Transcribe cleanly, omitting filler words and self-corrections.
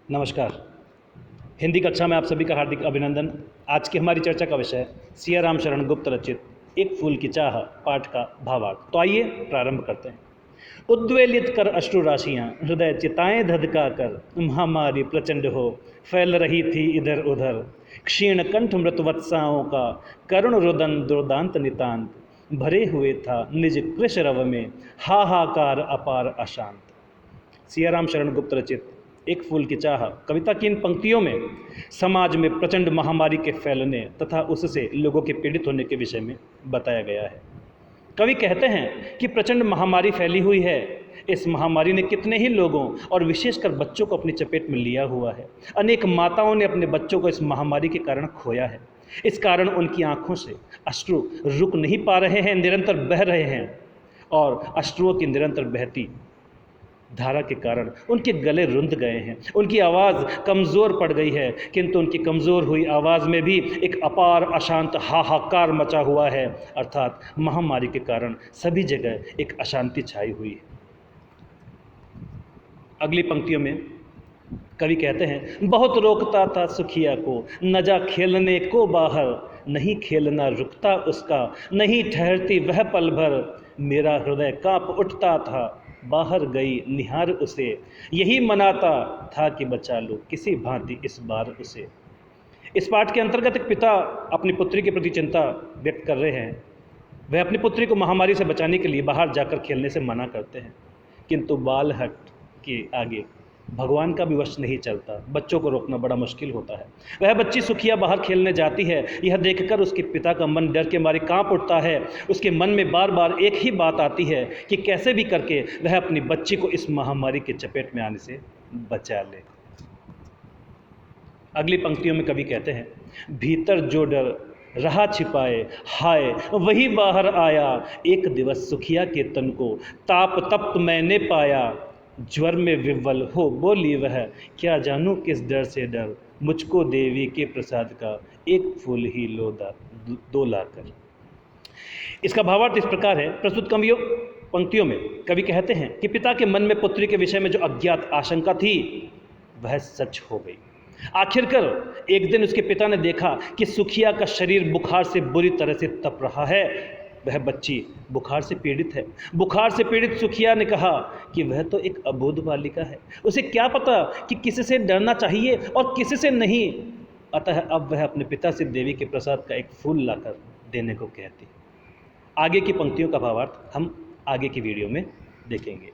नमस्कार। हिंदी कक्षा में आप सभी का हार्दिक अभिनंदन। आज की हमारी चर्चा का विषय सिया राम शरण गुप्त रचित एक फूल की चाह पाठ का भावार्थ। तो आइए प्रारंभ करते हैं। उद्वेलित कर अश्रु राशियाँ हृदय चिताएं धधका कर महामारी प्रचंड हो फैल रही थी इधर उधर। क्षीण कंठ मृतवत्साओं का करुण रुदन दुर्दांत नितांत भरे हुए था निज कृश रव में हाहाकार अपार अशांत। सियाराम शरण गुप्त रचित एक फूल की चाह कविता की इन पंक्तियों में समाज में प्रचंड महामारी के फैलने तथा उससे लोगों के पीड़ित होने के विषय में बताया गया है। कवि कहते हैं कि प्रचंड महामारी फैली हुई है। इस महामारी ने कितने ही लोगों और विशेषकर बच्चों को अपनी चपेट में लिया हुआ है। अनेक माताओं ने अपने बच्चों को इस महामारी के कारण खोया है। इस कारण उनकी आंखों से अश्रु रुक नहीं पा रहे हैं, निरंतर बह रहे हैं और अश्रुओं की निरंतर बहती धारा के कारण उनके गले रुंध गए हैं, उनकी आवाज़ कमज़ोर पड़ गई है। किंतु उनकी कमज़ोर हुई आवाज़ में भी एक अपार अशांत हाहाकार मचा हुआ है, अर्थात महामारी के कारण सभी जगह एक अशांति छाई हुई है। अगली पंक्तियों में कवि कहते हैं, बहुत रोकता था सुखिया को न जा खेलने को बाहर, नहीं खेलना रुकता उसका, नहीं ठहरती वह पल भर। मेरा हृदय कांप उठता था बाहर गई निहार उसे, यही मनाता था कि बचा लो किसी भांति इस बार उसे। इस पाठ के अंतर्गत एक पिता अपनी पुत्री के प्रति चिंता व्यक्त कर रहे हैं। वह अपनी पुत्री को महामारी से बचाने के लिए बाहर जाकर खेलने से मना करते हैं, किंतु बालहट के आगे भगवान का भी वश नहीं चलता। बच्चों को रोकना बड़ा मुश्किल होता है। वह बच्ची सुखिया बाहर खेलने जाती है। यह देखकर उसके पिता का मन डर के मारे कांप उठता है। उसके मन में बार बार एक ही बात आती है कि कैसे भी करके वह अपनी बच्ची को इस महामारी के चपेट में आने से बचा ले। अगली पंक्तियों में कवि कहते हैं, भीतर जो डर रहा छिपाए हाय वही बाहर आया, एक दिवस सुखिया के तन को ताप तप्त मैंने पाया। ज्वर में विव्वल हो बोली वह, क्या जानूं किस डर से डर, मुझको देवी के प्रसाद का एक फूल ही दो लाकर। इसका भावार्थ इस प्रकार है। प्रस्तुत पंक्तियों में कवि कहते हैं कि पिता के मन में पुत्री के विषय में जो अज्ञात आशंका थी वह सच हो गई। आखिरकार एक दिन उसके पिता ने देखा कि सुखिया का शरीर बुखार से बुरी तरह से तप रहा है। वह बच्ची बुखार से पीड़ित है। बुखार से पीड़ित सुखिया ने कहा कि वह तो एक अबोध बालिका है, उसे क्या पता कि किसी से डरना चाहिए और किसी से नहीं। अतः अब वह अपने पिता से देवी के प्रसाद का एक फूल लाकर देने को कहती। आगे की पंक्तियों का भावार्थ हम आगे की वीडियो में देखेंगे।